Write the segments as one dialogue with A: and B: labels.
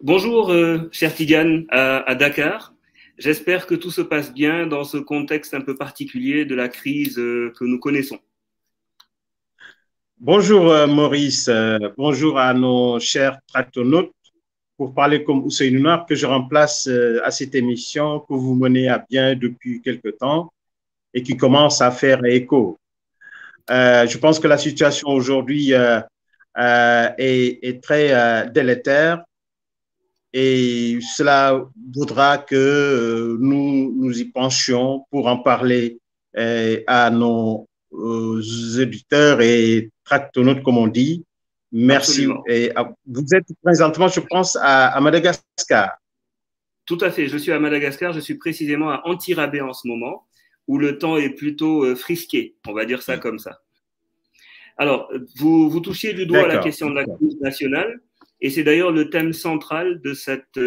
A: Bonjour, cher Tidiane, à Dakar. J'espère que tout se passe bien dans ce contexte un peu particulier de la crise que nous connaissons.
B: Bonjour Maurice, bonjour à nos chers tractonautes. Pour parler comme Ousseynou Noir, que je remplace à cette émission que vous menez à bien depuis quelque temps et qui commence à faire écho. Je pense que la situation aujourd'hui est très délétère et cela voudra que nous y penchions pour en parler à nos éditeurs et tractonautes, comme on dit. Merci.
A: Absolument.
B: Et, vous êtes présentement, je pense, à Madagascar.
A: Tout à fait. Je suis à Madagascar. Je suis précisément à Antirabé en ce moment, où le temps est plutôt frisqué. On va dire ça comme ça. Alors, vous touchiez du doigt à la
B: D'accord.
A: question de la crise nationale, et c'est d'ailleurs le thème central de cette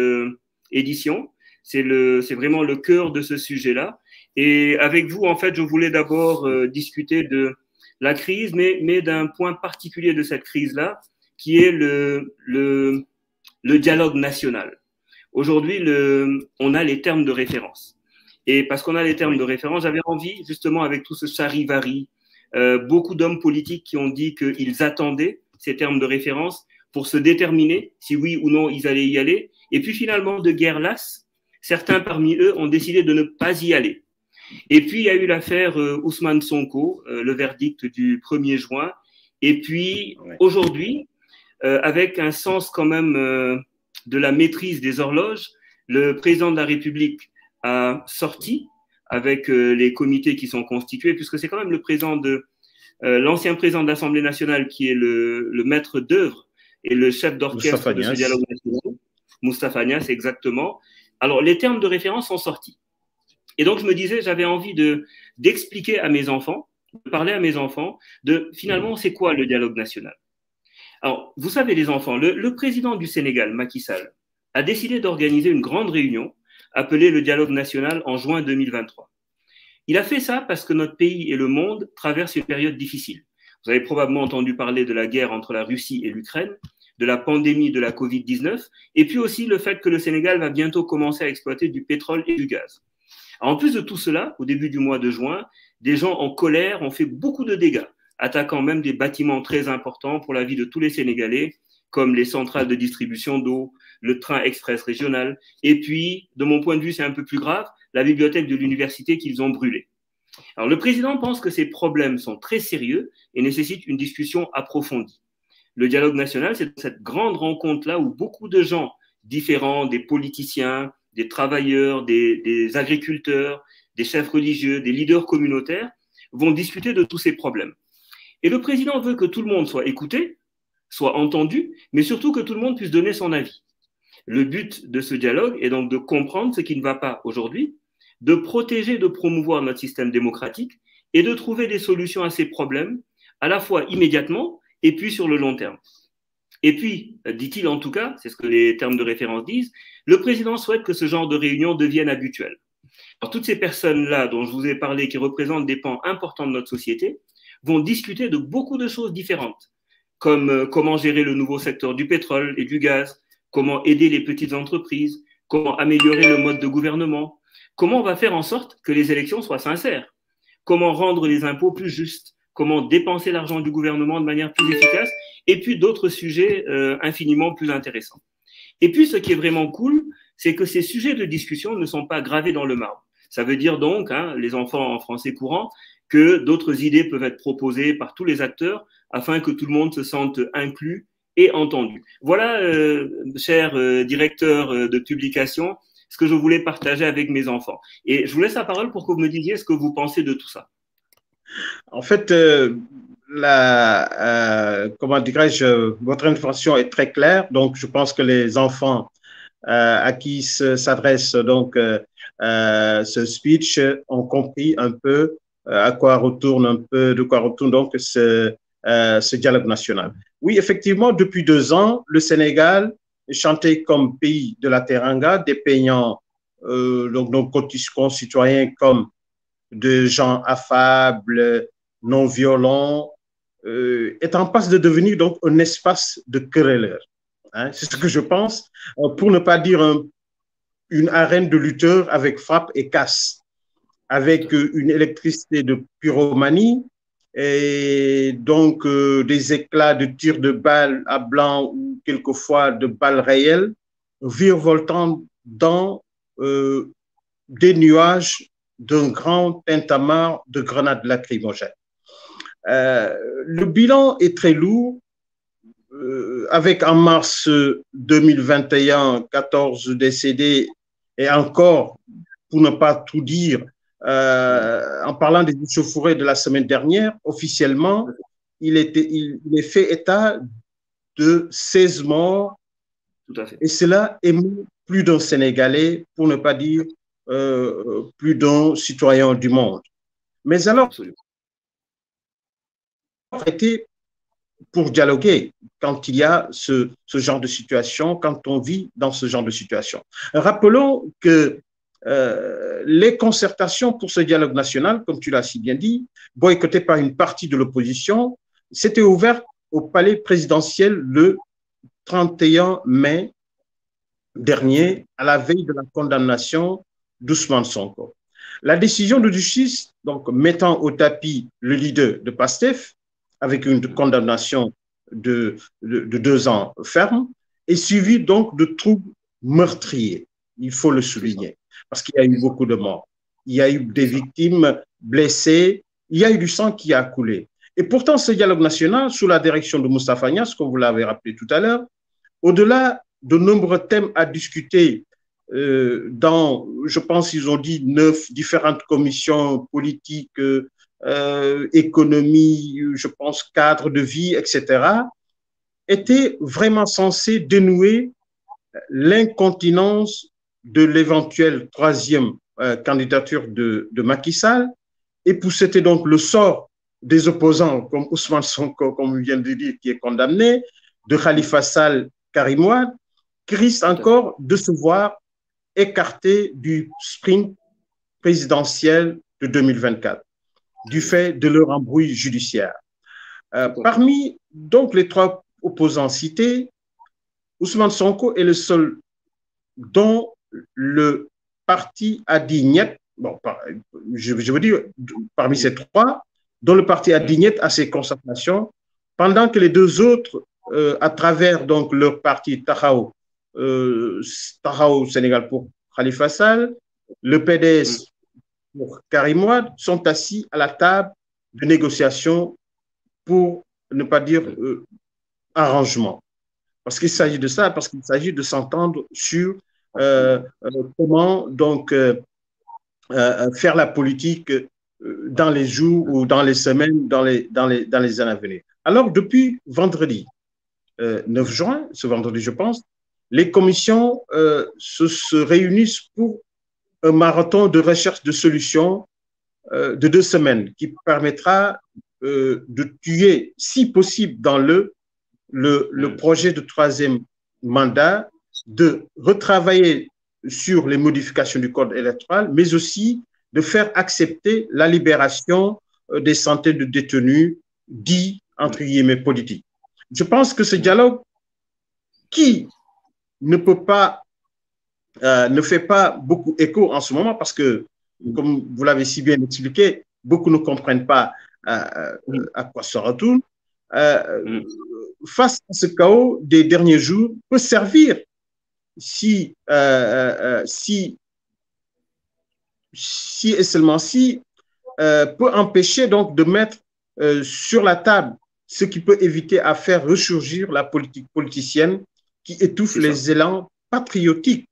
A: édition. C'est vraiment le cœur de ce sujet-là. Et avec vous, en fait, je voulais d'abord discuter de la crise, mais d'un point particulier de cette crise-là, qui est le dialogue national. Aujourd'hui, on a les termes de référence. Et parce qu'on a les termes
B: Oui.
A: de référence, j'avais envie, justement, avec tout ce charivari, beaucoup d'hommes politiques qui ont dit qu'ils attendaient ces termes de référence pour se déterminer si oui ou non ils allaient y aller. Et puis finalement, de guerre lasse, certains parmi eux ont décidé de ne pas y aller. Et puis, il y a eu l'affaire Ousmane Sonko, le verdict du 1er juin. Et puis,
B: Oui.
A: aujourd'hui, avec un sens quand même de la maîtrise des horloges, le président de la République a sorti avec les comités qui sont constitués, puisque c'est quand même le président de l'ancien président de l'Assemblée nationale qui est le maître d'œuvre et le chef
B: Moustapha
A: d'orchestre de ce
B: Niasse.
A: dialogue national, Moustapha Niasse, exactement. Alors, les termes de référence sont sortis. Et donc, je me disais, j'avais envie d'expliquer à mes enfants, de parler à mes enfants, de finalement, c'est quoi le dialogue national. Alors, vous savez, les enfants, le président du Sénégal, Macky Sall, a décidé d'organiser une grande réunion appelée le dialogue national en juin 2023. Il a fait ça parce que notre pays et le monde traversent une période difficile. Vous avez probablement entendu parler de la guerre entre la Russie et l'Ukraine, de la pandémie de la Covid-19, et puis aussi le fait que le Sénégal va bientôt commencer à exploiter du pétrole et du gaz. Alors, en plus de tout cela, au début du mois de juin, des gens en colère ont fait beaucoup de dégâts, attaquant même des bâtiments très importants pour la vie de tous les Sénégalais, comme les centrales de distribution d'eau, le train express régional, et puis, de mon point de vue, c'est un peu plus grave, la bibliothèque de l'université qu'ils ont brûlée. Alors, le président pense que ces problèmes sont très sérieux et nécessitent une discussion approfondie. Le dialogue national, c'est cette grande rencontre-là où beaucoup de gens différents, des politiciens, des travailleurs, des agriculteurs, des chefs religieux, des leaders communautaires, vont discuter de tous ces problèmes. Et le président veut que tout le monde soit écouté, soit entendu, mais surtout que tout le monde puisse donner son avis. Le but de ce dialogue est donc de comprendre ce qui ne va pas aujourd'hui, de protéger, de promouvoir notre système démocratique et de trouver des solutions à ces problèmes, à la fois immédiatement et puis sur le long terme. Et puis, dit-il en tout cas, c'est ce que les termes de référence disent, le président souhaite que ce genre de réunion devienne habituel. Alors, toutes ces personnes-là dont je vous ai parlé, qui représentent des pans importants de notre société, vont discuter de beaucoup de choses différentes, comme comment gérer le nouveau secteur du pétrole et du gaz, comment aider les petites entreprises, comment améliorer le mode de gouvernement, comment on va faire en sorte que les élections soient sincères, comment rendre les impôts plus justes, comment dépenser l'argent du gouvernement de manière plus efficace, et puis d'autres sujets infiniment plus intéressants. Et puis, ce qui est vraiment cool, c'est que ces sujets de discussion ne sont pas gravés dans le marbre. Ça veut dire donc, les enfants en français courant, que d'autres idées peuvent être proposées par tous les acteurs afin que tout le monde se sente inclus et entendu. Voilà, cher directeur de publication, ce que je voulais partager avec mes enfants. Et je vous laisse la parole pour que vous me disiez ce que vous pensez de tout ça.
B: En fait, comment dirais-je, votre information est très claire. Donc, je pense que les enfants à qui s'adresse donc ce speech ont compris un peu à quoi retourne un peu, de quoi retourne donc ce dialogue national. Oui, effectivement, depuis 2 ans, le Sénégal est chanté comme pays de la Teranga, dépeignant donc nos concitoyens comme de gens affables, non violents, est en passe de devenir donc un espace de querelleurs. hein, c'est ce que je pense, pour ne pas dire une arène de lutteurs avec frappe et casse, avec une électricité de pyromanie et donc des éclats de tirs de balles à blanc ou quelquefois de balles réelles virevoltant dans des nuages d'un grand tintamarre de grenades lacrymogènes. Le bilan est très lourd, avec en mars 2021 14 décédés et encore, pour ne pas tout dire, en parlant des échauffourées de la semaine dernière, officiellement, il est fait état de 16 morts.
A: Tout à fait.
B: Et cela émeut plus d'un Sénégalais, pour ne pas dire plus d'un citoyen du monde. Mais alors,
A: Absolument.
B: été pour dialoguer quand il y a ce genre de situation, quand on vit dans ce genre de situation. Rappelons que les concertations pour ce dialogue national, comme tu l'as si bien dit, boycottées par une partie de l'opposition, s'étaient ouvertes au palais présidentiel le 31 mai dernier, à la veille de la condamnation d'Ousmane Sonko. La décision de justice, donc mettant au tapis le leader de PASTEF, avec une condamnation de 2 ans ferme, est suivie donc de troubles meurtriers, il faut le souligner, parce qu'il y a eu beaucoup de morts. Il y a eu des victimes blessées, il y a eu du sang qui a coulé. Et pourtant, ce dialogue national, sous la direction de Moustapha Niasse, comme vous l'avez rappelé tout à l'heure, au-delà de nombreux thèmes à discuter dans, je pense, ils ont dit 9 différentes commissions politiques, économie, je pense, cadre de vie, etc., était vraiment censé dénouer l'incontinence de l'éventuelle troisième candidature de Macky Sall et pousser donc le sort des opposants comme Ousmane Sonko, comme on vient de dire, qui est condamné, de Khalifa Sall, Karim Wade, qui risque encore de se voir écarté du sprint présidentiel de 2024 du fait de leur embrouille judiciaire. Parmi donc les 3 opposants cités, Ousmane Sonko est le seul dont le parti a dit niet, bon, je veux dire, parmi ces 3, dont le parti a dit niet à ces concertations, pendant que les 2 autres, à travers donc leur parti Taxawu Sénégal pour Khalifa Sall, le PDS pour Karim Wade, sont assis à la table de négociation pour ne pas dire arrangement. Parce qu'il s'agit de ça, parce qu'il s'agit de s'entendre sur comment donc faire la politique dans les jours ou dans les semaines, dans les années à venir. Alors, depuis vendredi 9 juin, ce vendredi, je pense, les commissions se réunissent pour un marathon de recherche de solutions de 2 semaines qui permettra de tuer, si possible, dans le projet de 3e mandat, de retravailler sur les modifications du code électoral, mais aussi de faire accepter la libération des centaines de détenus dits, entre guillemets, politiques. Je pense que ce dialogue, qui ne peut pas, ne fait pas beaucoup écho en ce moment, parce que, comme vous l'avez si bien expliqué, beaucoup ne comprennent pas à quoi ça retourne. Face à ce chaos des derniers jours, peut servir si et seulement si, peut empêcher donc de mettre sur la table ce qui peut éviter à faire ressurgir la politique politicienne qui étouffe les élans patriotiques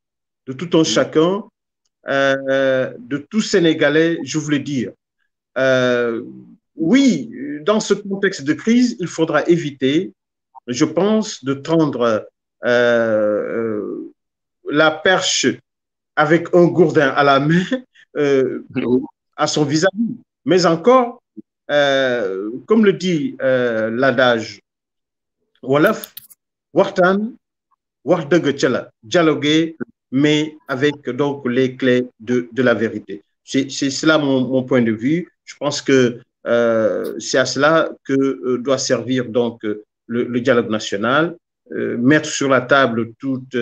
B: de tout un chacun, de tout Sénégalais, je voulais dire. Oui, dans ce contexte de crise, il faudra éviter, je pense, de tendre la perche avec un gourdin à la main à son vis-à-vis. Mais encore, comme le dit l'adage Wolof, waxtaan wax dëgg ca la, dialoguer, mais avec donc les clés de la vérité. C'est cela mon point de vue. Je pense que c'est à cela que doit servir donc le dialogue national. mettre sur la table toutes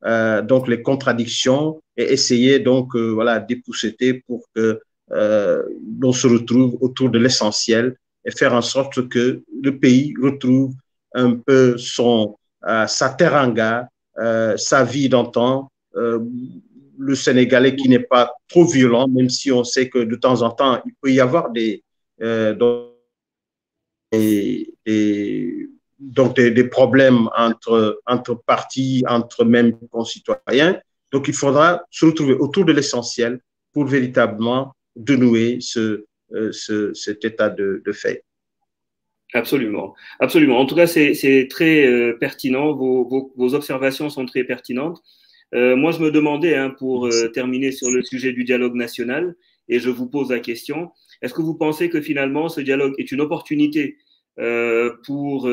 B: donc les contradictions et essayer donc voilà d'épousseter pour que l'on se retrouve autour de l'essentiel et faire en sorte que le pays retrouve un peu sa teranga, sa vie d'antan, le Sénégalais qui n'est pas trop violent, même si on sait que de temps en temps, il peut y avoir des problèmes entre partis, entre même concitoyens. Donc, il faudra se retrouver autour de l'essentiel pour véritablement denouer cet état de fait.
A: Absolument, absolument. En tout cas, c'est très pertinent. Vos observations sont très pertinentes. Moi, je me demandais, hein, pour terminer sur le sujet du dialogue national, et je vous pose la question, est-ce que vous pensez que finalement ce dialogue est une opportunité pour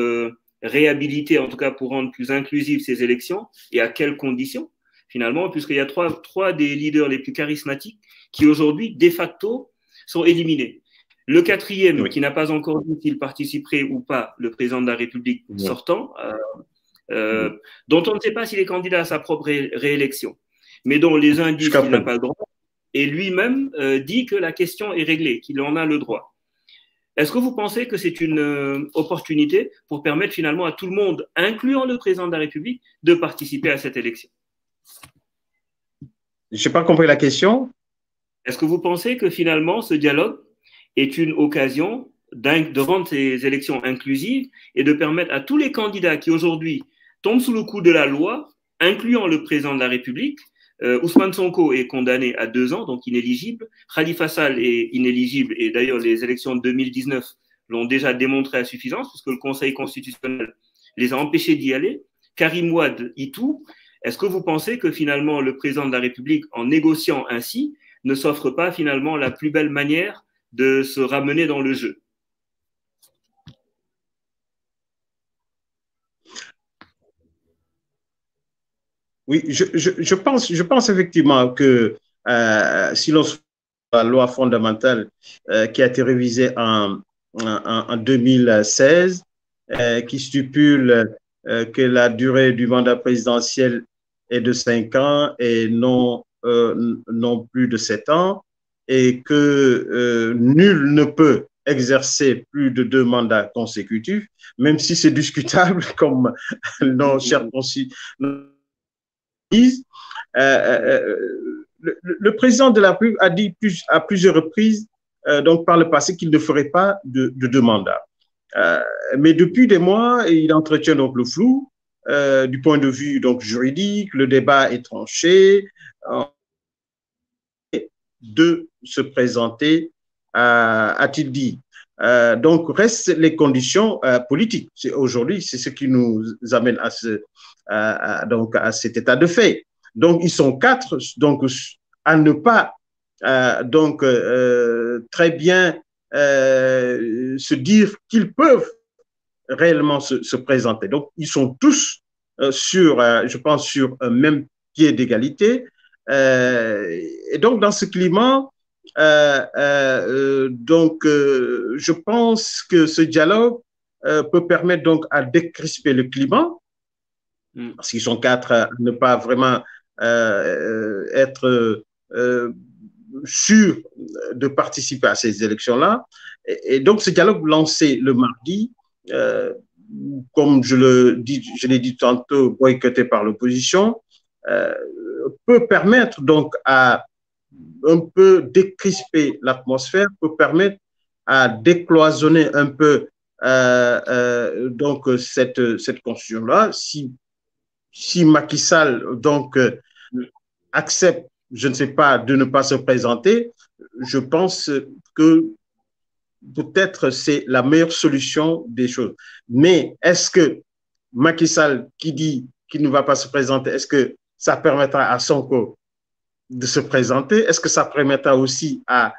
A: réhabiliter, en tout cas pour rendre plus inclusives ces élections, et à quelles conditions finalement, puisqu'il y a trois des leaders les plus charismatiques qui aujourd'hui, de facto, sont éliminés. Le quatrième, oui, qui n'a pas encore dit s'il participerait ou pas, le président de la République sortant, dont on ne sait pas s'il est candidat à sa propre réélection, mais dont les uns disent qu'il n'a pas le droit, et lui-même dit que la question est réglée, qu'il en a le droit. Est-ce que vous pensez que c'est une opportunité pour permettre finalement à tout le monde, incluant le président de la République, de participer à cette élection?
B: Je n'ai pas compris la question.
A: Est-ce que vous pensez que finalement ce dialogue est une occasion de rendre ces élections inclusives et de permettre à tous les candidats qui aujourd'hui tombent sous le coup de la loi, incluant le président de la République, Ousmane Sonko est condamné à 2 ans, donc inéligible, Khalifa Sall est inéligible, et d'ailleurs les élections de 2019 l'ont déjà démontré à suffisance, puisque le Conseil constitutionnel les a empêchés d'y aller, Karim Wade y tout. Est-ce que vous pensez que finalement le président de la République, en négociant ainsi, ne s'offre pas finalement la plus belle manière de se ramener dans le jeu?
B: Oui, je pense effectivement que si l'on se la loi fondamentale qui a été révisée en 2016, qui stipule que la durée du mandat présidentiel est de 5 ans et non plus de 7 ans, et que nul ne peut exercer plus de 2 mandats consécutifs, même si c'est discutable, comme nos chers concitoyens disent. Le président de la République a dit à plusieurs reprises, donc par le passé, qu'il ne ferait pas de 2 mandats. Mais depuis des mois, il entretient donc le flou du point de vue donc juridique. Le débat est tranché. De se présenter, a-t-il dit. Donc, restent les conditions politiques. Aujourd'hui, c'est ce qui nous amène donc à cet état de fait. Donc, ils sont 4 donc, à ne pas très bien se dire qu'ils peuvent réellement se présenter. Donc, ils sont tous je pense, sur un même pied d'égalité. Et donc, dans ce climat, je pense que ce dialogue peut permettre donc à décrisper le climat, parce qu'ils sont 4 à ne pas vraiment être sûrs de participer à ces élections-là. Et donc, ce dialogue lancé le mardi, comme je l'ai dit tantôt, boycotté par l'opposition, peut permettre donc à un peu décrisper l'atmosphère, peut permettre à décloisonner un peu donc cette constitution-là. Si Macky Sall donc accepte, je ne sais pas, de ne pas se présenter, je pense que peut-être c'est la meilleure solution des choses. Mais est-ce que Macky Sall qui dit qu'il ne va pas se présenter, est-ce que ça permettra à Sonko de se présenter? Est-ce que ça permettra aussi à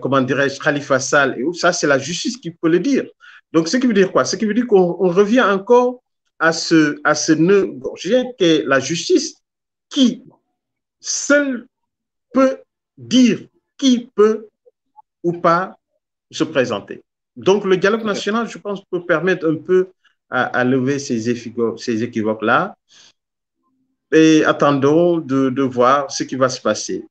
B: comment dirais-je, Khalifa Sall? Et ça, c'est la justice qui peut le dire. Donc, ce qui veut dire quoi? Ce qui veut dire qu'on revient encore à ce nœud gorgien qu'est la justice qui seule peut dire qui peut ou pas se présenter. Donc, le dialogue national, je pense, peut permettre un peu à lever ces équivoques-là et attendons de voir ce qui va se passer.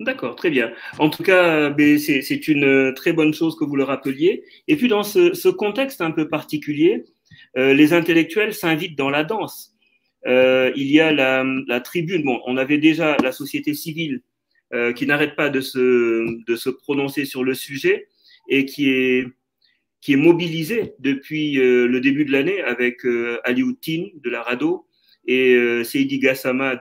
A: D'accord, très bien. En tout cas, c'est une très bonne chose que vous le rappeliez. Et puis, dans ce contexte un peu particulier, les intellectuels s'invitent dans la danse. Il y a la tribune. Bon, on avait déjà la société civile qui n'arrête pas de se prononcer sur le sujet et qui est mobilisée depuis le début de l'année avec Alioune de la RADO et Seydi Gassama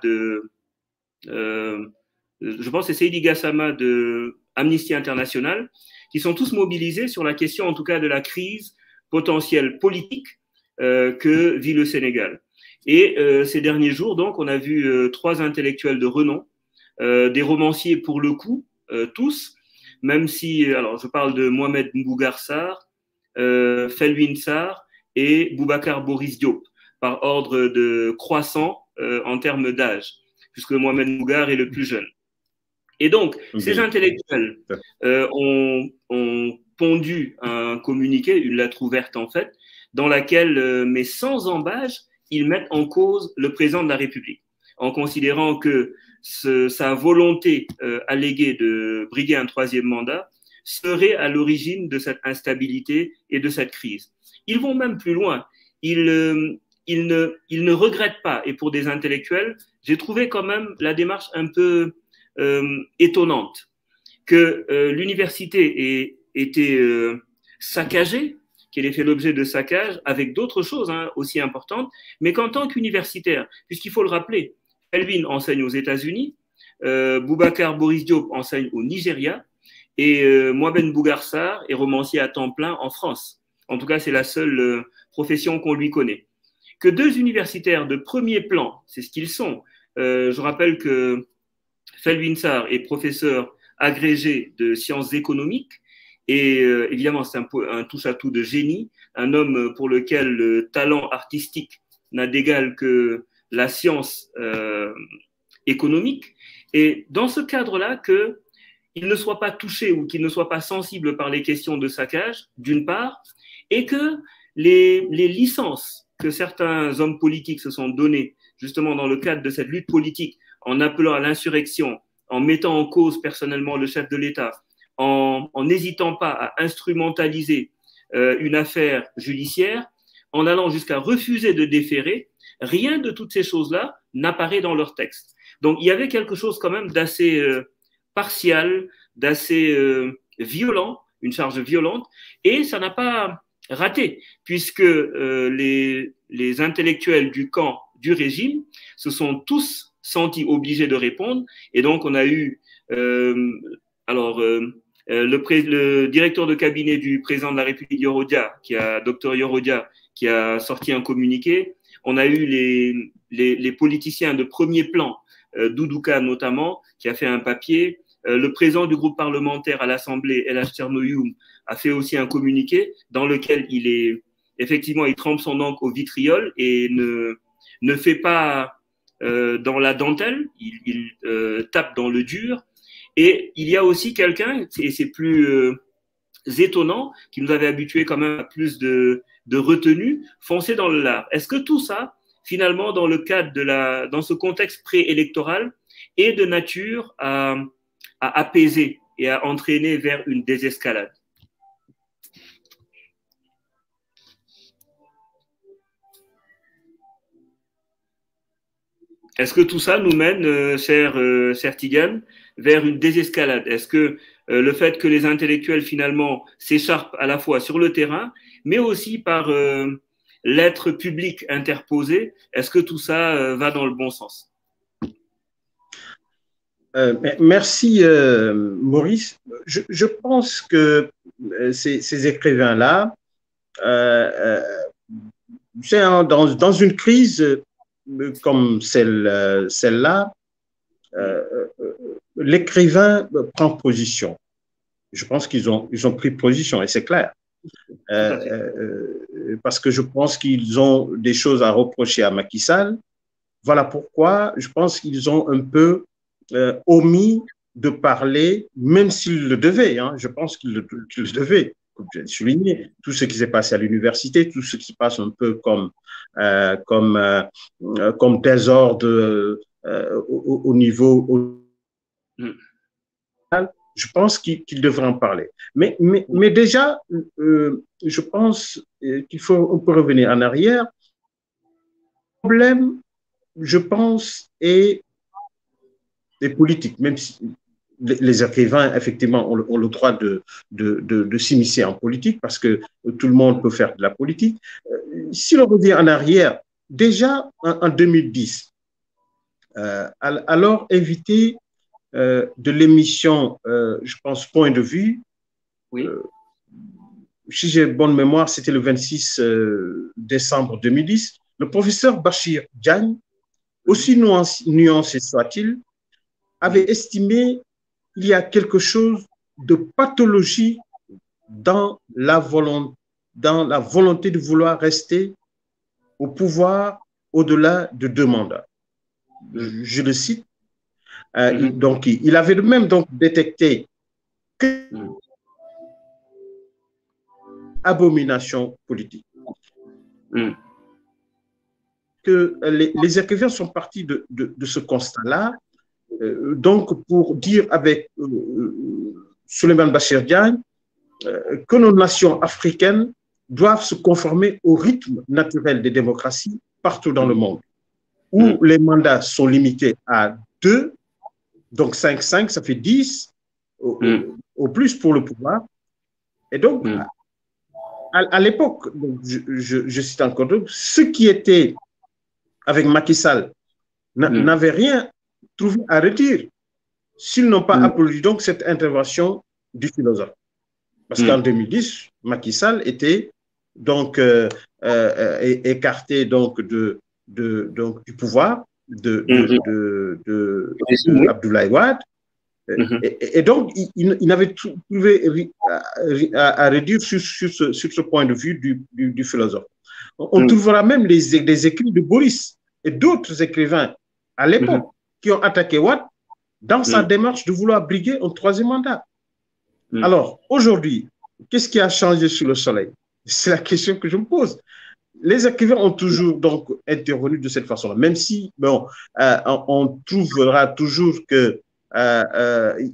A: je pense que c'est Seydi Gassama de Amnesty International, qui sont tous mobilisés sur la question, en tout cas, de la crise potentielle politique que vit le Sénégal. Et ces derniers jours, donc, on a vu trois intellectuels de renom, des romanciers pour le coup, tous, même si, alors je parle de Mohamed Mbougar Sarr, Felwine Sarr et Boubacar Boris Diop, par ordre de croissant en termes d'âge, puisque Mohamed Mbougar est le plus jeune. Et donc, ces intellectuels ont pondu un communiqué, une lettre ouverte en fait, dans laquelle, mais sans embâche, ils mettent en cause le président de la République, en considérant que sa volonté alléguée de briguer un troisième mandat serait à l'origine de cette instabilité et de cette crise. Ils vont même plus loin. Ils ne regrettent pas, et pour des intellectuels, j'ai trouvé quand même la démarche un peu étonnante, que l'université ait été saccagée, qu'elle ait fait l'objet de saccage avec d'autres choses aussi importantes, mais qu'en tant qu'universitaire, puisqu'il faut le rappeler, Felwine enseigne aux États-Unis, Boubacar Boris Diop enseigne au Nigeria, et Mohamed Mbougar Sarr est romancier à temps plein en France. En tout cas, c'est la seule profession qu'on lui connaît. Que deux universitaires de premier plan, c'est ce qu'ils sont. Je rappelle que Felwine Sarr est professeur agrégé de sciences économiques et évidemment c'est un touche-à-tout de génie, un homme pour lequel le talent artistique n'a d'égal que la science économique. Et dans ce cadre-là, qu'il ne soit pas touché ou qu'il ne soit pas sensible par les questions de saccage, d'une part, et que les licences que certains hommes politiques se sont données justement dans le cadre de cette lutte politique, en appelant à l'insurrection, en mettant en cause personnellement le chef de l'État, en n'hésitant pas à instrumentaliser une affaire judiciaire, en allant jusqu'à refuser de déférer, rien de toutes ces choses-là n'apparaît dans leur texte. Donc il y avait quelque chose quand même d'assez partial, d'assez violent, une charge violente, et ça n'a pas raté, puisque les intellectuels du camp du régime se sont tous sentis obligés de répondre. Et donc, on a eu le directeur de cabinet du président de la République, Dr Yorodia, qui a sorti un communiqué. On a eu les politiciens de premier plan, Doudouka notamment, qui a fait un papier. Le président du groupe parlementaire à l'Assemblée, El Chernoyoum, a fait aussi un communiqué dans lequel il trempe son encre au vitriol et ne fait pas dans la dentelle, il tape dans le dur. Et il y a aussi quelqu'un, et c'est plus étonnant, qui nous avait habitués quand même à plus de retenue, foncer dans le lard. Est-ce que tout ça, finalement, dans le cadre dans ce contexte préélectoral, est de nature à apaiser et à entraîner vers une désescalade? Est-ce que tout ça nous mène, cher Tigane, vers une désescalade? Est-ce que le fait que les intellectuels finalement s'écharpent à la fois sur le terrain, mais aussi par l'être public interposé, est-ce que tout ça va dans le bon sens?
B: Merci Maurice. Je pense que ces écrivains-là, dans une crise comme celle-là, l'écrivain prend position. Je pense qu'ils ont pris position, et c'est clair. Parce que je pense qu'ils ont des choses à reprocher à Macky Sall. Voilà pourquoi je pense qu'ils ont un peu omis de parler, même s'ils le devaient. Je pense qu'ils le devaient, je vais souligner, tout ce qui s'est passé à l'université, tout ce qui se passe un peu comme désordre au niveau. Je pense qu'il devrait en parler. Mais déjà, je pense on peut revenir en arrière. Le problème, je pense, est politique, même si les écrivains, effectivement, ont le droit de s'immiscer en politique parce que tout le monde peut faire de la politique. Si l'on revient en arrière, déjà en 2010, alors invité de l'émission, je pense, Point de vue,
A: oui.
B: Si j'ai bonne mémoire, c'était le 26 décembre 2010, le professeur Bachir Diagne, aussi nuancé soit-il, avait estimé qu'il y a quelque chose de pathologie dans la volonté de vouloir rester au pouvoir au-delà de 2 mandats. Je le cite. Donc, il avait même donc détecté que abomination politique. Que les écrivains sont partis de ce constat-là. Donc, pour dire avec Souleymane Bachir Diagne que nos nations africaines doivent se conformer au rythme naturel des démocraties partout dans le monde, où les mandats sont limités à 2, donc 5, ça fait 10 au plus pour le pouvoir. Et donc, à l'époque, je cite encore, ceux qui étaient avec Macky Sall n'avaient rien trouvé à redire s'ils n'ont pas applaudi donc cette intervention du philosophe. Parce qu'en 2010, Macky Sall était donc écarté donc donc du pouvoir de Abdoulaye Wade. Et donc, il n'avait trouvé à redire sur ce point de vue du philosophe. On trouvera même des écrits de Boris et d'autres écrivains à l'époque qui ont attaqué Wade dans sa démarche de vouloir briguer un 3e mandat. Alors, aujourd'hui, qu'est-ce qui a changé sous le soleil? C'est la question que je me pose. Les écrivains ont toujours donc intervenu de cette façon-là, même si bon, on trouvera toujours que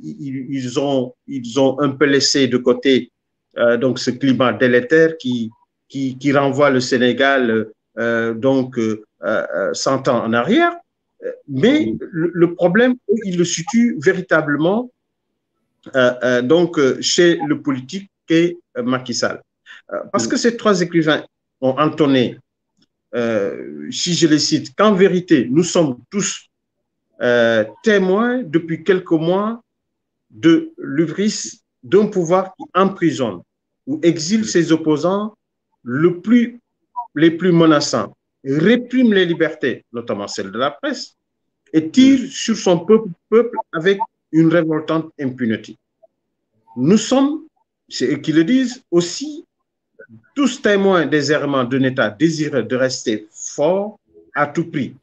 B: ils ont un peu laissé de côté donc ce climat délétère qui renvoie le Sénégal donc 100 ans en arrière. Mais le problème, il le situe véritablement donc chez le politique qu'est Macky Sall. Parce que ces 3 écrivains ont entonné, si je les cite, qu'en vérité, nous sommes tous témoins depuis quelques mois de l'hubris d'un pouvoir qui emprisonne ou exile ses opposants les plus menaçants, réprime les libertés, notamment celles de la presse, et tire sur son peuple avec une révoltante impunité. Nous sommes, c'est eux qui le disent, aussi tous témoins des errements d'un État désireux de rester fort à tout prix.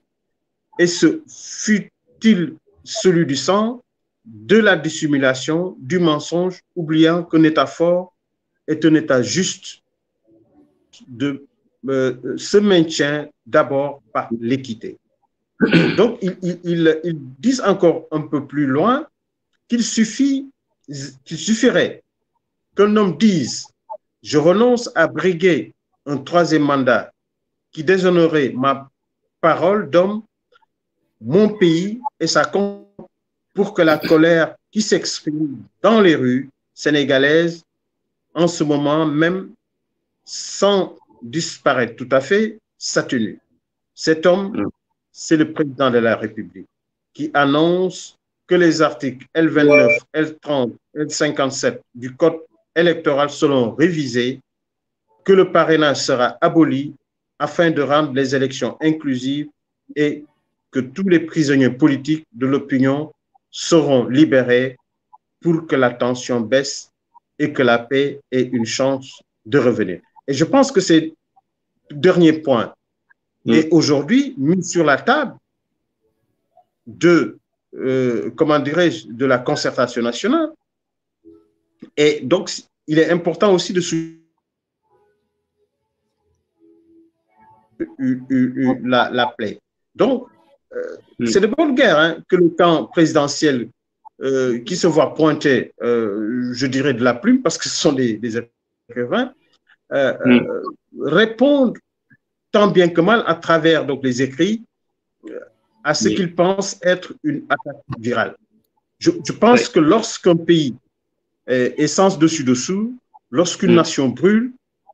B: Et ce fut-il celui du sang, de la dissimulation, du mensonge, oubliant qu'un État fort est un État juste se maintient d'abord par l'équité. Donc, ils disent encore un peu plus loin qu'il suffirait qu'un homme dise « Je renonce à briguer un 3e mandat qui déshonorerait ma parole d'homme, mon pays et sa condition pour que la colère qui s'exprime dans les rues sénégalaises en ce moment même, sans disparaître tout à fait, s'atténue. » Cet homme, c'est le président de la République qui annonce que les articles L29, L30, L57 du Code électoral seront révisés, que le parrainage sera aboli afin de rendre les élections inclusives et que tous les prisonniers politiques de l'opinion seront libérés pour que la tension baisse et que la paix ait une chance de revenir. Et je pense que c'est le dernier point est aujourd'hui mis sur la table de, comment dirais-je, de la concertation nationale. Et donc, il est important aussi de souligner la plaie. Donc, c'est de bonne guerre hein, que le camp présidentiel qui se voit pointer, je dirais, de la plume, parce que ce sont des écrivains, répondent tant bien que mal à travers donc, les écrits à ce qu'ils pensent être une attaque virale. Je pense que lorsqu'un pays est sans dessus-dessous, lorsqu'une nation brûle,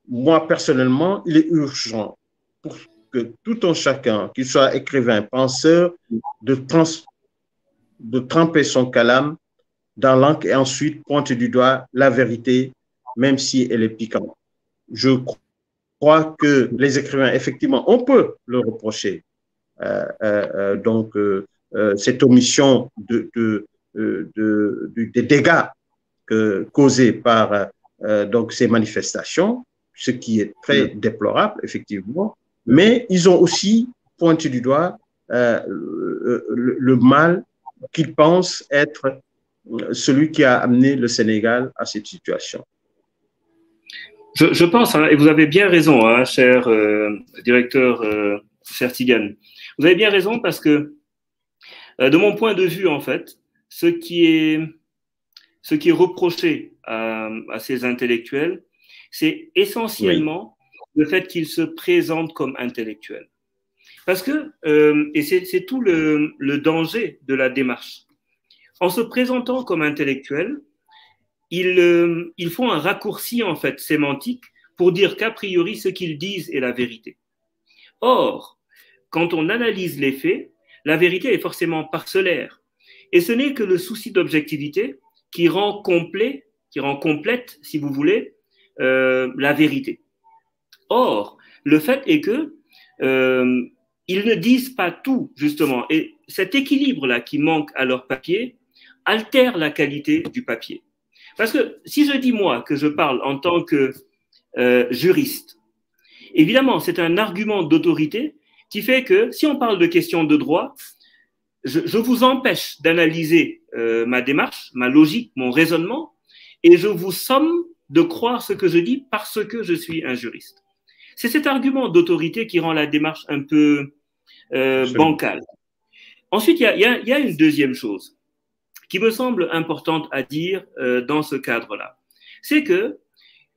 B: moi personnellement, il est urgent pour que tout un chacun, qu'il soit écrivain, penseur, de tremper son calame dans l'encre et ensuite pointer du doigt la vérité, même si elle est piquante. Je crois que les écrivains, effectivement, on peut le reprocher. Cette omission des dégâts causés par donc ces manifestations, ce qui est très déplorable, effectivement, mais ils ont aussi pointé du doigt le mal qu'ils pensent être celui qui a amené le Sénégal à cette situation.
A: Je pense, hein, et vous avez bien raison, hein, cher directeur, cher Tigane, vous avez bien raison parce que, de mon point de vue, en fait, ce qui est reproché à ces intellectuels, c'est essentiellement le fait qu'ils se présentent comme intellectuels. Parce que, et c'est tout le danger de la démarche, en se présentant comme intellectuels, ils font un raccourci en fait sémantique pour dire qu'a priori ce qu'ils disent est la vérité. Or, quand on analyse les faits, la vérité est forcément parcellaire. Et ce n'est que le souci d'objectivité qui rend complète, si vous voulez, la vérité. Or, le fait est que ils ne disent pas tout, justement. Et cet équilibre-là qui manque à leur papier altère la qualité du papier. Parce que si je dis, moi, que je parle en tant que juriste, évidemment, c'est un argument d'autorité qui fait que si on parle de questions de droit, je vous empêche d'analyser ma démarche, ma logique, mon raisonnement, et je vous somme de croire ce que je dis parce que je suis un juriste. C'est cet argument d'autorité qui rend la démarche un peu bancale. Ensuite, il y a une deuxième chose qui me semble importante à dire dans ce cadre-là. C'est que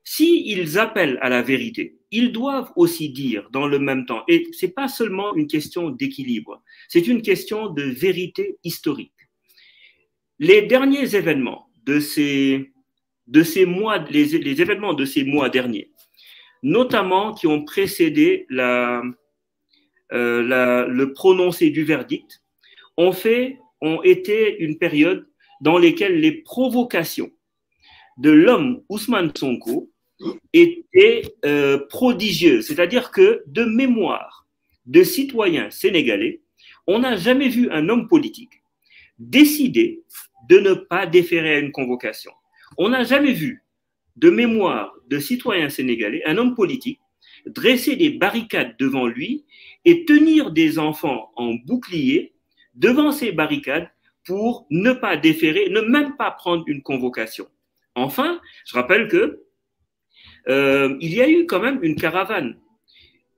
A: s'ils appellent à la vérité, ils doivent aussi dire dans le même temps, et ce n'est pas seulement une question d'équilibre, c'est une question de vérité historique. Les derniers événements de ces mois, les événements de ces mois derniers, notamment qui ont précédé le prononcé du verdict, ont été une période dans laquelle les provocations de l'homme Ousmane Sonko étaient prodigieuses. C'est-à-dire que de mémoire de citoyens sénégalais, on n'a jamais vu un homme politique décider de ne pas déférer à une convocation. On n'a jamais vu de mémoire de citoyens sénégalais un homme politique dresser des barricades devant lui et tenir des enfants en bouclier devant ces barricades pour ne pas déférer, ne même pas prendre une convocation. Enfin, je rappelle que il y a eu quand même une caravane.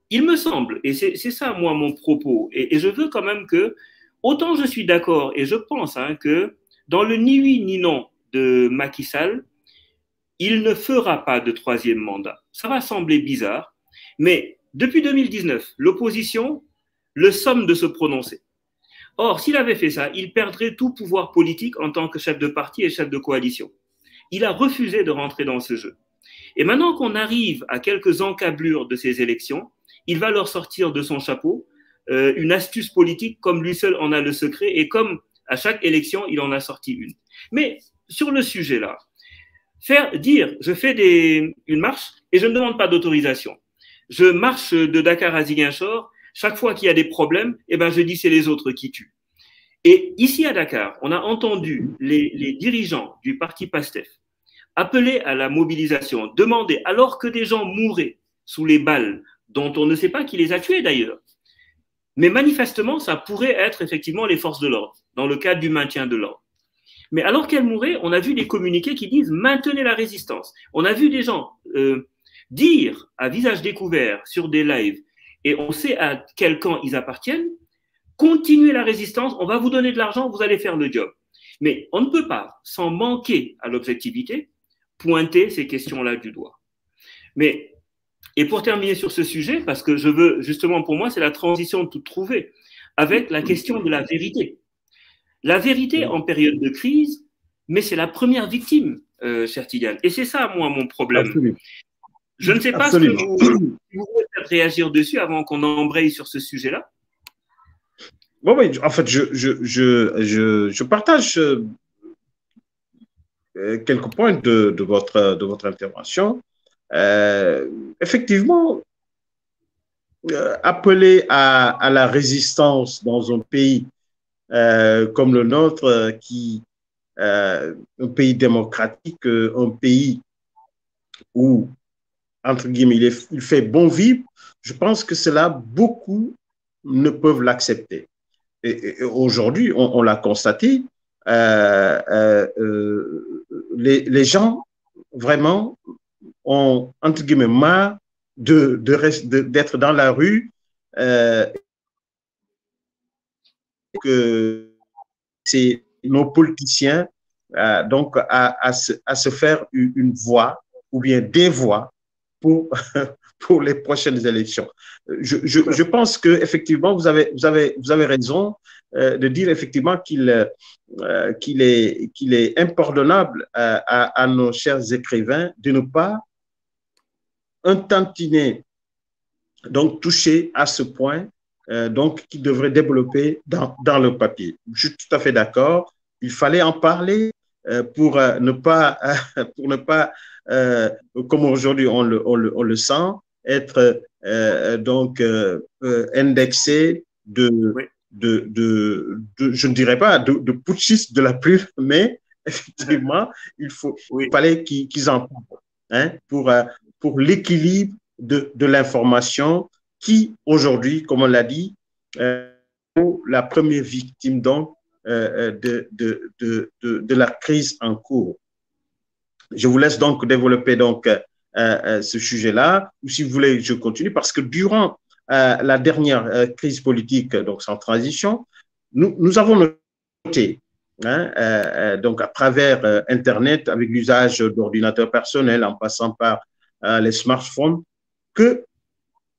A: Il me semble, et c'est ça moi mon propos, et je veux quand même que, autant je suis d'accord et je pense que dans le ni oui ni non de Macky Sall, il ne fera pas de troisième mandat. Ça va sembler bizarre, mais depuis 2019, l'opposition le somme de se prononcer. Or, s'il avait fait ça, il perdrait tout pouvoir politique en tant que chef de parti et chef de coalition. Il a refusé de rentrer dans ce jeu. Et maintenant qu'on arrive à quelques encablures de ces élections, il va leur sortir de son chapeau une astuce politique comme lui seul en a le secret et comme à chaque élection, il en a sorti une. Mais sur le sujet-là, dire je fais une marche et je ne demande pas d'autorisation. Je marche de Dakar à Ziguinchor, chaque fois qu'il y a des problèmes, eh ben je dis c'est les autres qui tuent. Et ici à Dakar, on a entendu les dirigeants du parti PASTEF appeler à la mobilisation, demander, alors que des gens mouraient sous les balles, dont on ne sait pas qui les a tués d'ailleurs. Mais manifestement, ça pourrait être effectivement les forces de l'ordre, dans le cadre du maintien de l'ordre. Mais alors qu'elle mourait, on a vu des communiqués qui disent maintenez la résistance. On a vu des gens dire à visage découvert sur des lives, et on sait à quel camp ils appartiennent, continuez la résistance, on va vous donner de l'argent, vous allez faire le job. Mais on ne peut pas, sans manquer à l'objectivité, pointer ces questions-là du doigt. Mais, et pour terminer sur ce sujet, parce que je veux, justement, pour moi, c'est la transition toute trouvée, avec la question de la vérité. La vérité en période de crise, mais c'est la première victime, cher Tidiane. Et c'est ça, moi, mon problème.
B: Absolument.
A: Je ne sais pas ce que vous voulez réagir dessus avant qu'on embraye sur ce sujet-là.
B: Oui, en fait, je partage quelques points de votre intervention. Effectivement, appeler à la résistance dans un pays comme le nôtre, un pays démocratique, un pays où, entre guillemets, il fait bon vivre, je pense que cela, beaucoup ne peuvent l'accepter. Et aujourd'hui, on l'a constaté, les gens vraiment ont, entre guillemets, marre d'être dans la rue, que c'est nos politiciens donc à se faire une voix ou bien des voix pour, pour les prochaines élections. Je pense qu'effectivement, vous avez raison de dire effectivement qu'il est impardonnable à nos chers écrivains de ne pas un tantinet donc toucher à ce point donc qui devrait développer dans le papier. Je suis tout à fait d'accord. Il fallait en parler pour ne pas comme aujourd'hui on le sent, être donc indexé je ne dirais pas de putschistes de la pluie, mais effectivement, il fallait qu'ils en parlent hein, pour l'équilibre de l'information qui, aujourd'hui, comme on l'a dit, la première victime donc de la crise en cours. Je vous laisse donc développer donc ce sujet-là, ou si vous voulez, je continue, parce que durant la dernière crise politique, donc sans transition, nous avons noté, hein, donc à travers Internet, avec l'usage d'ordinateurs personnels, en passant par les smartphones, que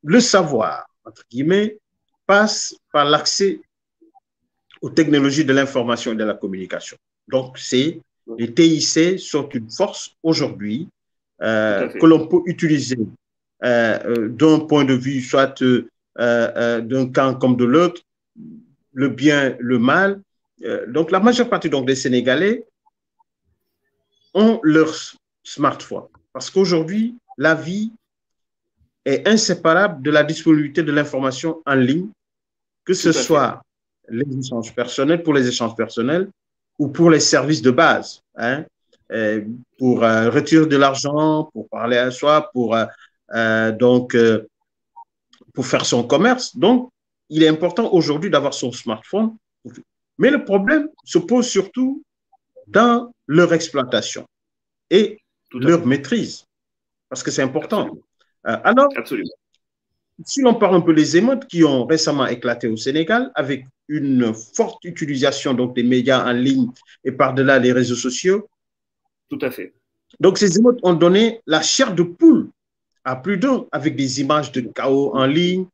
B: le savoir, entre guillemets, passe par l'accès aux technologies de l'information et de la communication. Donc, les TIC sont une force aujourd'hui que l'on peut utiliser d'un point de vue soit d'un camp comme de l'autre, le bien, le mal. Donc, la majeure partie donc, des Sénégalais ont leur smartphone. Parce qu'aujourd'hui, la vie est inséparable de la disponibilité de l'information en ligne, que ce soit les échanges personnels, pour les échanges personnels ou pour les services de base, hein, pour retirer de l'argent, pour parler à soi, pour faire son commerce. Donc, il est important aujourd'hui d'avoir son smartphone. Mais le problème se pose surtout dans leur exploitation et leur maîtrise, parce que c'est important. Alors, si l'on parle un peu des émeutes qui ont récemment éclaté au Sénégal, avec une forte utilisation donc, des médias en ligne et par-delà les réseaux sociaux.
A: Tout à fait.
B: Donc, ces émeutes ont donné la chair de poule à plus d'un, avec des images de chaos en ligne,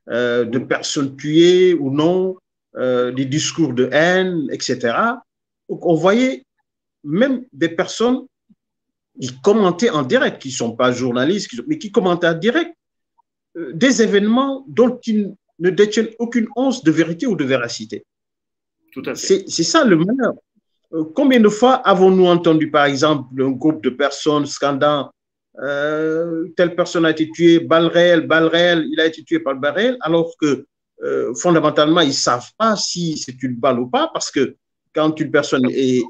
B: de personnes tuées ou non, des discours de haine, etc. Donc, on voyait même des personnes qui commentaient en direct, qui ne sont pas journalistes, mais qui commentaient en direct des événements dont ils ne détiennent aucune once de vérité ou de véracité.
A: Tout à fait.
B: C'est ça le malheur. Combien de fois avons-nous entendu, par exemple, un groupe de personnes scandant telle personne a été tuée, balle réelle, il a été tué par balle réelle, alors que fondamentalement, ils ne savent pas si c'est une balle ou pas, parce que quand une personne est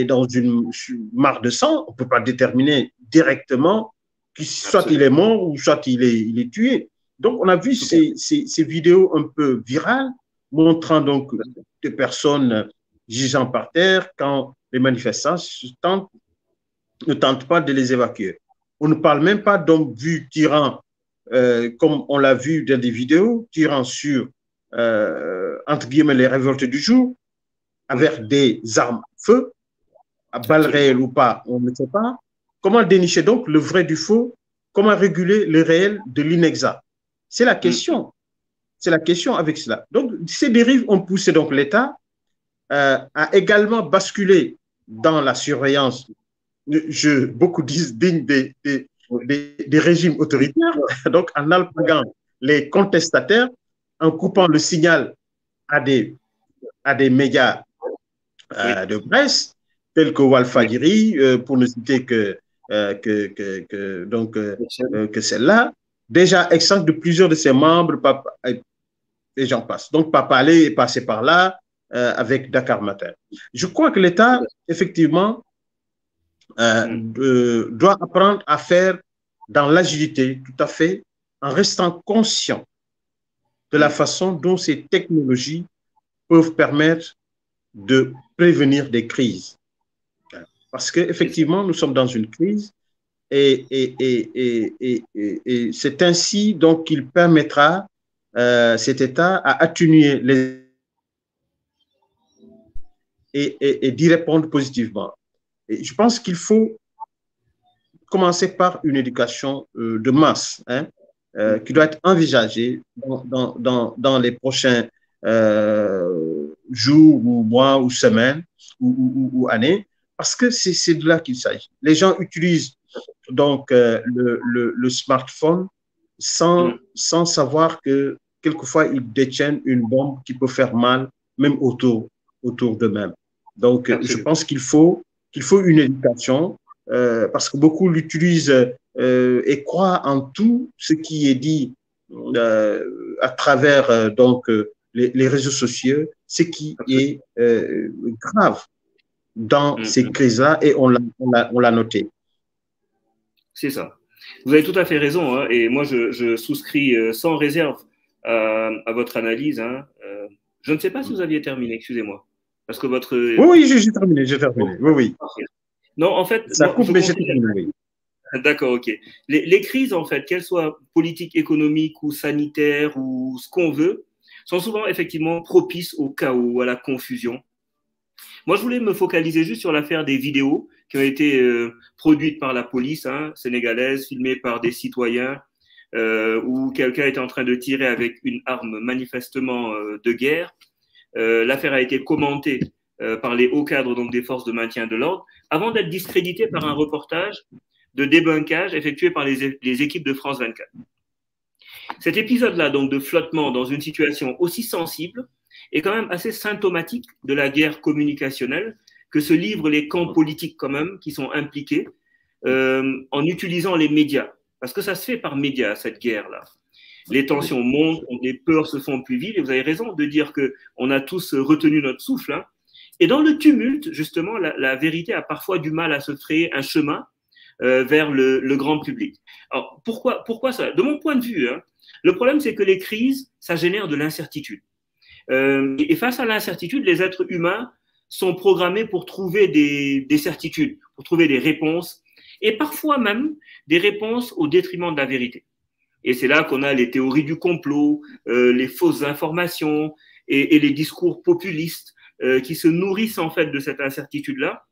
B: dans une mare de sang, on ne peut pas déterminer directement soit il est mort ou soit il est tué. Donc, on a vu ces vidéos un peu virales montrant donc des personnes gisant par terre quand les manifestants ne tentent pas de les évacuer. On ne parle même pas d'hommes vus tirant, comme on l'a vu dans des vidéos, tirant sur, entre guillemets, les révoltes du jour, avec des armes à feu, à balles réelles ou pas, on ne sait pas. Comment dénicher donc le vrai du faux? Comment réguler le réel de l'inexact? C'est la question. C'est la question avec cela. Donc, ces dérives ont poussé donc l'État à également basculer dans la surveillance, beaucoup disent digne des régimes autoritaires, donc en alpaguant les contestataires, en coupant le signal à des médias de presse, tels que Walfadjri, pour ne citer que celle-là, déjà exempte de plusieurs de ses membres, et j'en passe. Donc, Papa Alé est passé par là avec Dakar Matin. Je crois que l'État, effectivement, doit apprendre à faire dans l'agilité, tout à fait, en restant conscient de la façon dont ces technologies peuvent permettre de prévenir des crises. Parce qu'effectivement, nous sommes dans une crise et c'est ainsi donc qu'il permettra cet État à atténuer et d'y répondre positivement. Et je pense qu'il faut commencer par une éducation de masse, hein, qui doit être envisagée dans les prochains jours ou mois ou semaines ou années, parce que c'est de là qu'il s'agit. Les gens utilisent donc le smartphone sans savoir que quelquefois ils détiennent une bombe qui peut faire mal même autour d'eux-mêmes. Donc, je pense qu'il faut une éducation parce que beaucoup l'utilisent et croient en tout ce qui est dit à travers donc les réseaux sociaux, ce qui est grave dans ces crises-là et on l'a noté.
A: C'est ça. Vous avez tout à fait raison, hein, et moi je souscris sans réserve à votre analyse. Hein. Je ne sais pas si vous aviez terminé, excusez-moi. Parce que votre...
B: Oui, j'ai terminé. Oui.
A: Non, en fait...
B: Ça coupe, mais j'ai terminé, oui.
A: D'accord, ok. Les crises, en fait, qu'elles soient politiques, économiques ou sanitaires ou ce qu'on veut, sont souvent effectivement propices au chaos, à la confusion. Moi, je voulais me focaliser juste sur l'affaire des vidéos qui ont été produites par la police sénégalaise, filmées par des citoyens, où quelqu'un était en train de tirer avec une arme manifestement de guerre. L'affaire a été commentée par les hauts cadres donc, des forces de maintien de l'ordre, avant d'être discréditée par un reportage de débunkage effectué par les équipes de France 24. Cet épisode-là, donc de flottement dans une situation aussi sensible, est quand même assez symptomatique de la guerre communicationnelle que se livrent les camps politiques quand même qui sont impliqués en utilisant les médias. Parce que ça se fait par médias, cette guerre-là. Les tensions montent, les peurs se font plus vives, et vous avez raison de dire qu'on a tous retenu notre souffle. Hein. Et dans le tumulte, justement, la vérité a parfois du mal à se frayer un chemin vers le grand public. Alors, pourquoi ça? De mon point de vue, hein, le problème, c'est que les crises, ça génère de l'incertitude. Et face à l'incertitude, les êtres humains sont programmés pour trouver des certitudes, pour trouver des réponses, et parfois même des réponses au détriment de la vérité. Et c'est là qu'on a les théories du complot, les fausses informations et les discours populistes qui se nourrissent en fait de cette incertitude-là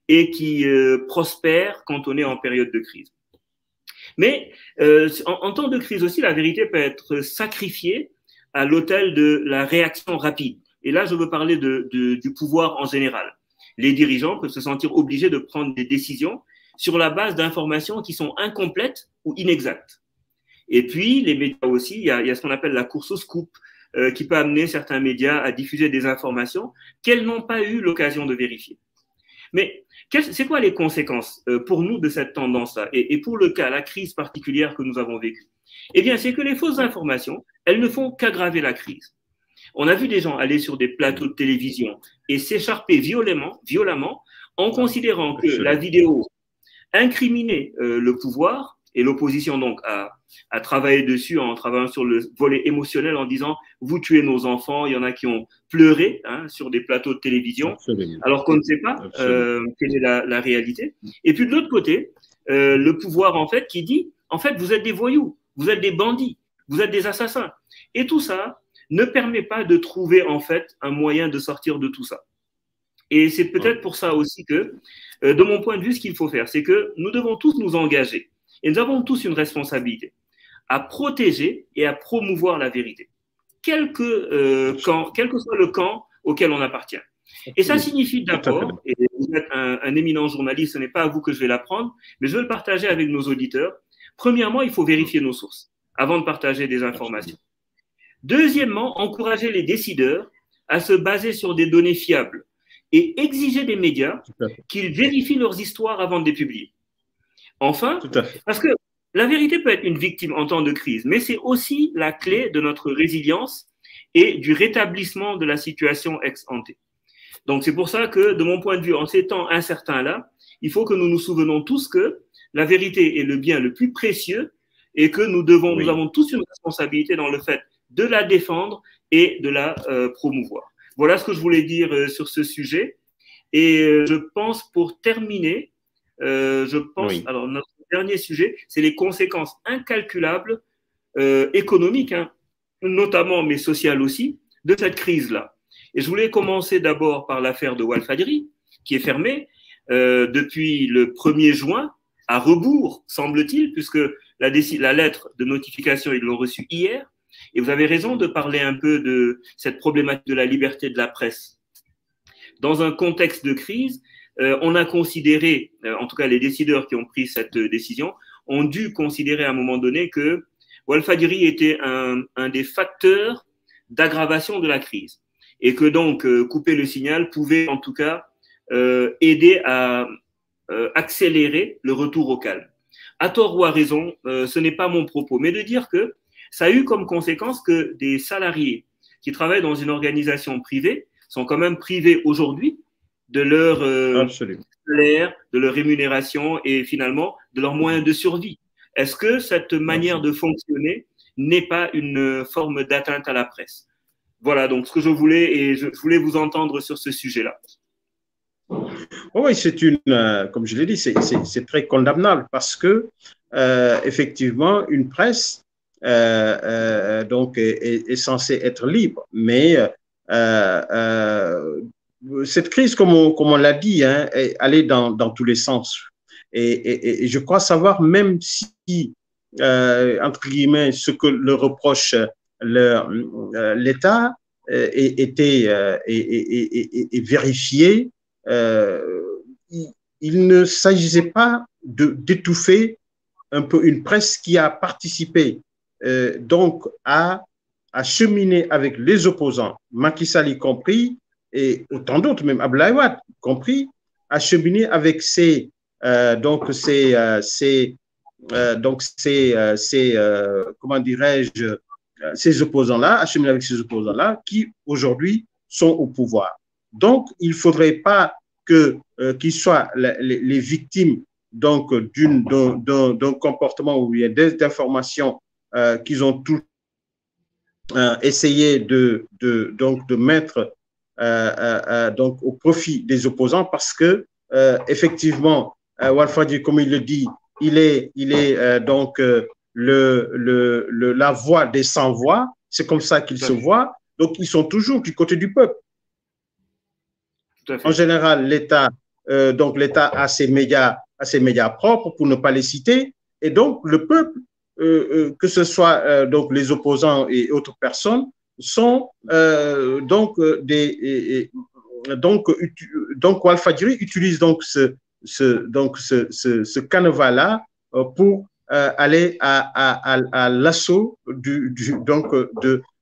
A: et qui prospèrent quand on est en période de crise. Mais en temps de crise aussi, la vérité peut être sacrifiée à l'autel de la réaction rapide. Et là, je veux parler du pouvoir en général. Les dirigeants peuvent se sentir obligés de prendre des décisions sur la base d'informations qui sont incomplètes ou inexactes. Et puis, les médias aussi, il y a ce qu'on appelle la course au scoop, qui peut amener certains médias à diffuser des informations qu'elles n'ont pas eu l'occasion de vérifier. Mais c'est quoi les conséquences pour nous de cette tendance-là et pour le cas, la crise particulière que nous avons vécue? Eh bien, c'est que les fausses informations, elles ne font qu'aggraver la crise. On a vu des gens aller sur des plateaux de télévision et s'écharper violemment en considérant que la vidéo incriminait le pouvoir Et l'opposition, donc, a travaillé dessus en travaillant sur le volet émotionnel en disant « vous tuez nos enfants ». Il y en a qui ont pleuré sur des plateaux de télévision, absolument, alors qu'on ne sait pas quelle est la réalité. Et puis de l'autre côté, le pouvoir, en fait, qui dit « en fait, vous êtes des voyous, vous êtes des bandits, vous êtes des assassins ». Et tout ça ne permet pas de trouver, en fait, un moyen de sortir de tout ça. Et c'est peut-être pour ça aussi que, de mon point de vue, ce qu'il faut faire, c'est que nous devons tous nous engager. Et nous avons tous une responsabilité à protéger et à promouvoir la vérité, quel que soit le camp auquel on appartient. Et ça signifie d'abord, et vous êtes un éminent journaliste, ce n'est pas à vous que je vais l'apprendre, mais je veux le partager avec nos auditeurs. Premièrement, il faut vérifier nos sources avant de partager des informations. Deuxièmement, encourager les décideurs à se baser sur des données fiables et exiger des médias qu'ils vérifient leurs histoires avant de les publier. Enfin, parce que la vérité peut être une victime en temps de crise, mais c'est aussi la clé de notre résilience et du rétablissement de la situation ex ante. Donc, c'est pour ça que, de mon point de vue, en ces temps incertains-là, il faut que nous nous souvenons tous que la vérité est le bien le plus précieux et que nous avons tous une responsabilité dans le fait de la défendre et de la promouvoir. Voilà ce que je voulais dire sur ce sujet. Et je pense, pour terminer, alors notre dernier sujet, c'est les conséquences incalculables économiques, notamment, mais sociales aussi, de cette crise-là. Et je voulais commencer d'abord par l'affaire de Walfadjri, qui est fermée depuis le 1er juin, à rebours, semble-t-il, puisque la lettre de notification, ils l'ont reçue hier. Et vous avez raison de parler un peu de cette problématique de la liberté de la presse. Dans un contexte de crise, on a considéré, en tout cas les décideurs qui ont pris cette décision, ont dû considérer à un moment donné que Walfadjri était un des facteurs d'aggravation de la crise et que donc couper le signal pouvait en tout cas aider à accélérer le retour au calme. À tort ou à raison, ce n'est pas mon propos, mais de dire que ça a eu comme conséquence que des salariés qui travaillent dans une organisation privée sont quand même privés aujourd'hui de leur salaire, de leur rémunération et finalement de leurs moyens de survie. Est-ce que cette manière de fonctionner n'est pas une forme d'atteinte à la presse? Voilà donc ce que je voulais, et je voulais vous entendre sur ce sujet-là.
B: Oui, c'est comme je l'ai dit, c'est très condamnable parce que effectivement, une presse donc est censée être libre, mais cette crise, comme on l'a dit, est allée dans tous les sens. Et je crois savoir, même si, entre guillemets, ce que le reproche l'État était vérifié, il ne s'agissait pas d'étouffer un peu une presse qui a participé donc à cheminer avec les opposants, Macky Sall y compris, et autant d'autres, même Abdoulaye Wade compris, à cheminer avec ces comment dirais-je, ces opposants-là, à cheminer avec ces opposants-là qui aujourd'hui sont au pouvoir. Donc, il ne faudrait pas qu'ils soient les victimes donc d'un comportement où il y a des informations qu'ils ont tout essayé de mettre donc au profit des opposants parce que effectivement Walfadjri, comme il le dit, il est donc la voix des sans-voix, c'est comme ça qu'ils se voient, donc ils sont toujours du côté du peuple. En général, l'État a ses médias propres, pour ne pas les citer, et donc le peuple, que ce soit donc les opposants et autres personnes, sont donc Walfadjri utilise donc ce canevas-là pour aller à l'assaut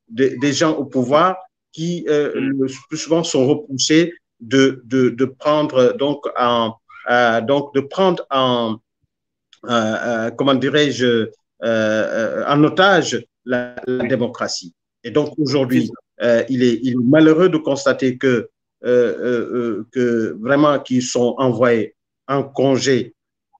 B: des gens au pouvoir qui plus souvent sont repoussés de prendre comment dirais-je, en otage la démocratie. Et donc aujourd'hui, il est malheureux de constater que vraiment qu'ils sont envoyés en congé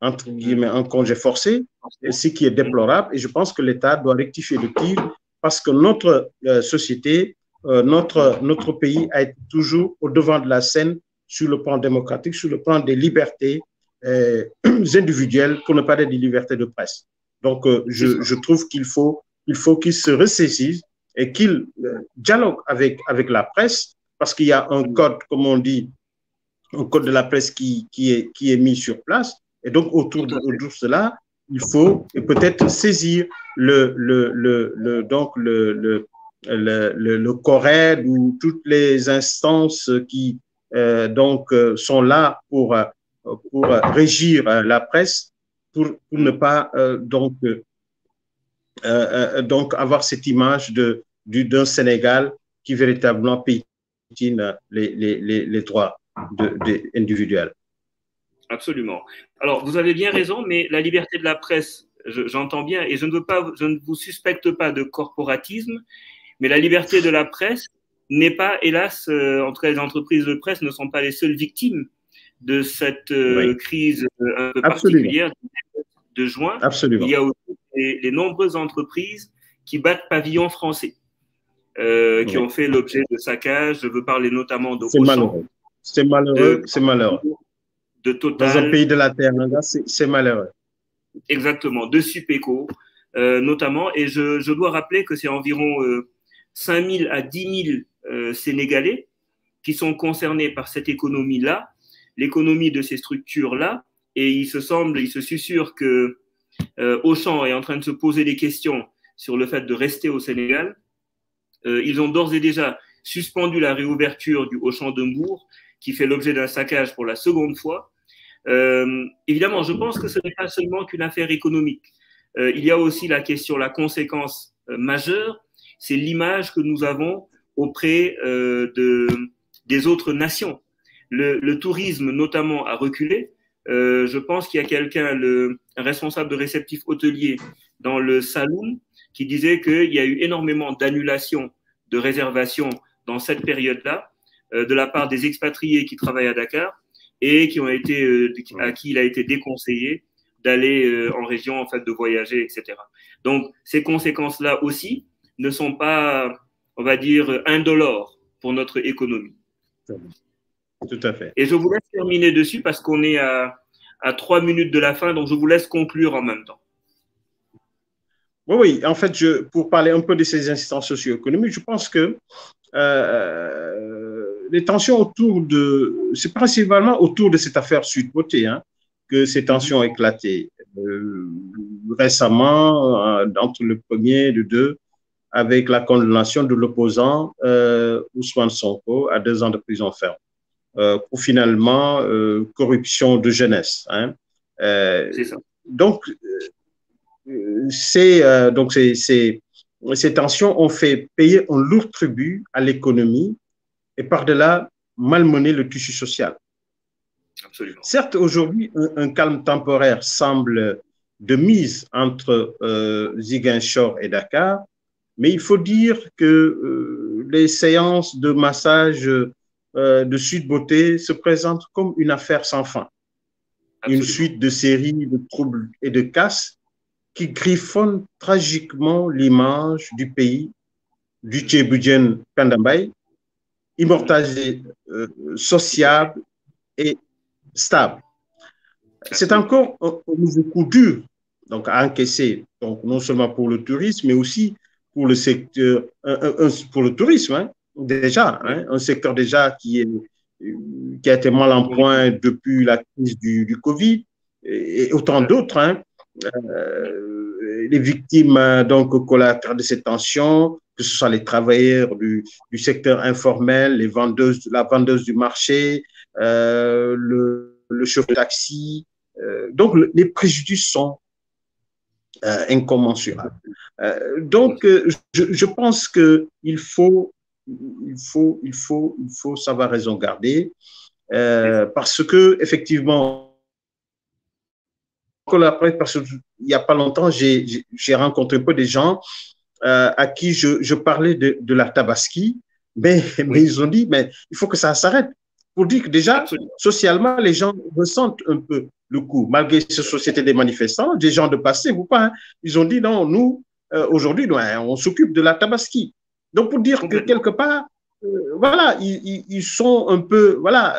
B: entre guillemets, un congé forcé, ce qui est déplorable. Et je pense que l'État doit rectifier le tir parce que notre société, notre pays a été toujours au devant de la scène sur le plan démocratique, sur le plan des libertés individuelles, pour ne pas dire des libertés de presse. Donc, je trouve qu'il faut qu'il se ressaisisse et qu'il dialogue avec la presse, parce qu'il y a un code, comme on dit, un code de la presse qui est mis sur place. Et donc, autour de cela, il faut peut-être saisir le CORED ou toutes les instances qui sont là pour régir la presse, pour ne pas donc avoir cette image d'un Sénégal qui véritablement piétine les droits individuels.
A: Absolument. Alors, vous avez bien raison, mais la liberté de la presse, j'entends bien, et je ne vous suspecte pas de corporatisme, mais la liberté de la presse n'est pas, hélas, entre les entreprises de presse ne sont pas les seules victimes de cette crise un peu particulière de juin.
B: Absolument.
A: Il y a aussi les nombreuses entreprises qui battent pavillon français, qui ont fait l'objet de saccages. Je veux parler notamment de
B: Auchan. C'est malheureux, c'est malheureux.
A: De Total.
B: Dans un pays de la terre, c'est malheureux.
A: Exactement, de Supéco notamment. Et je dois rappeler que c'est environ 5 000 à 10 000 Sénégalais qui sont concernés par cette économie-là, l'économie de ces structures-là. Et il se susurre que Auchan est en train de se poser des questions sur le fait de rester au Sénégal. Ils ont d'ores et déjà suspendu la réouverture du Auchan de Mbourg, qui fait l'objet d'un saccage pour la seconde fois. Évidemment, je pense que ce n'est pas seulement qu'une affaire économique. Il y a aussi la conséquence majeure, c'est l'image que nous avons auprès des autres nations. Le tourisme, notamment, a reculé. Je pense qu'il y a quelqu'un, un responsable de réceptif hôtelier dans le Saloum, qui disait qu'il y a eu énormément d'annulations de réservations dans cette période-là, de la part des expatriés qui travaillent à Dakar et à qui il a été déconseillé d'aller en région, en fait, de voyager, etc. Donc, ces conséquences-là aussi ne sont pas, on va dire, indolores pour notre économie.
B: Tout à fait.
A: Et je vous laisse terminer dessus parce qu'on est à 3 minutes de la fin, donc je vous laisse conclure en même temps.
B: Oui, en fait, pour parler un peu de ces instances socio-économiques, je pense que les tensions c'est principalement autour de cette affaire Sweet Beauté que ces tensions ont éclaté. Récemment, entre le premier et le 2, avec la condamnation de l'opposant Ousmane Sonko à 2 ans de prison ferme. Pour finalement corruption de jeunesse.
A: C'est ça.
B: Donc, ces tensions ont fait payer un lourd tribut à l'économie et par-delà malmener le tissu social.
A: Absolument.
B: Certes, aujourd'hui, un calme temporaire semble de mise entre Ziguinchor et Dakar, mais il faut dire que les séances de massage de Sweet Beauté se présentent comme une affaire sans fin. Absolument. Une suite de séries de troubles et de casses qui griffonnent tragiquement l'image du pays, du Tchébudjen Kandambay, immortalisé, sociable et stable. C'est encore un nouveau coup dur donc, à encaisser, donc, non seulement pour le tourisme, mais aussi pour le secteur, pour le tourisme, déjà, un secteur déjà qui a été mal en point depuis la crise du Covid et autant d'autres. Les victimes donc collatérales de ces tensions, que ce soit les travailleurs du secteur informel, la vendeuse du marché, le chauffeur de taxi. Donc, les préjudices sont incommensurables. Donc, je pense qu'il faut savoir raison garder parce que effectivement, parce qu'il n'y a pas longtemps, j'ai rencontré un peu des gens à qui je parlais de la Tabaski, mais ils ont dit, mais il faut que ça s'arrête. pour dire que déjà,
A: Absolument.
B: socialement, les gens ressentent un peu le coup. Malgré cette société des manifestants, des gens de passé ou pas, hein, ils ont dit non, nous, aujourd'hui, on s'occupe de la Tabaski. Donc, pour dire que quelque part, voilà, ils sont un peu, voilà,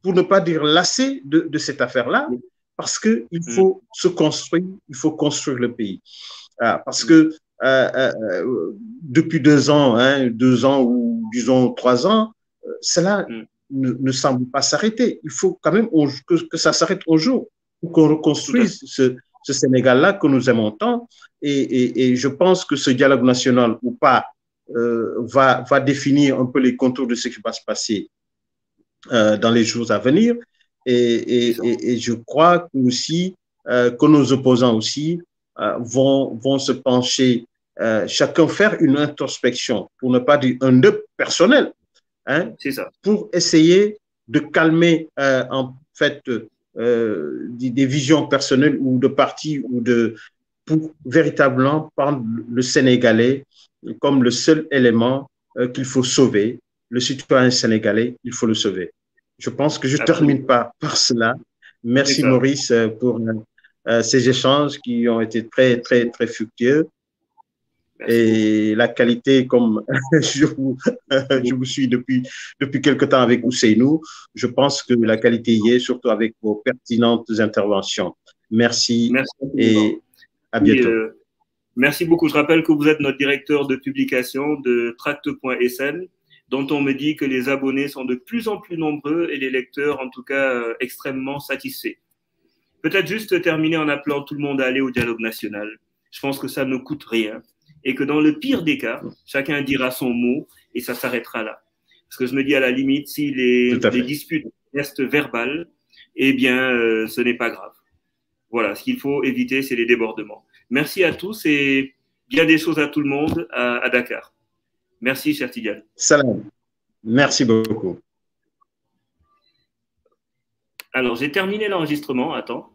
B: pour ne pas dire lassés de cette affaire-là, parce qu'il faut se construire, il faut construire le pays. Parce que depuis 2 ans, hein, 2 ans ou disons 3 ans, cela ne semble pas s'arrêter. Il faut quand même que ça s'arrête un jour pour qu'on reconstruise ce Sénégal-là que nous aimons tant. Et je pense que ce dialogue national ou pas va définir un peu les contours de ce qui va se passer dans les jours à venir. Et je crois aussi que nos opposants aussi vont se pencher, chacun faire une introspection, pour ne pas dire un nœud personnel, hein, pour essayer de calmer en fait des visions personnelles ou de partis ou pour véritablement prendre le Sénégalais comme le seul élément qu'il faut sauver. Le citoyen sénégalais, il faut le sauver. Je pense que je ne termine pas par cela. Merci Maurice pour ces échanges qui ont été très, très, très fructueux. Et la qualité, comme je vous suis depuis quelque temps avec Ousseynou, je pense que la qualité y est, surtout avec vos pertinentes interventions. Merci et à bientôt.
A: Merci beaucoup. Je rappelle que vous êtes notre directeur de publication de Tract.sn, dont on me dit que les abonnés sont de plus en plus nombreux et les lecteurs, en tout cas, extrêmement satisfaits. Peut-être juste terminer en appelant tout le monde à aller au dialogue national. Je pense que ça ne coûte rien et que dans le pire des cas, chacun dira son mot et ça s'arrêtera là. Parce que je me dis à la limite, si les disputes restent verbales, eh bien, ce n'est pas grave. Voilà, ce qu'il faut éviter, c'est les débordements. Merci à tous et bien des choses à tout le monde à Dakar. Merci, cher Tidiane.
B: Salam. Merci beaucoup.
A: Alors, j'ai terminé l'enregistrement. Attends.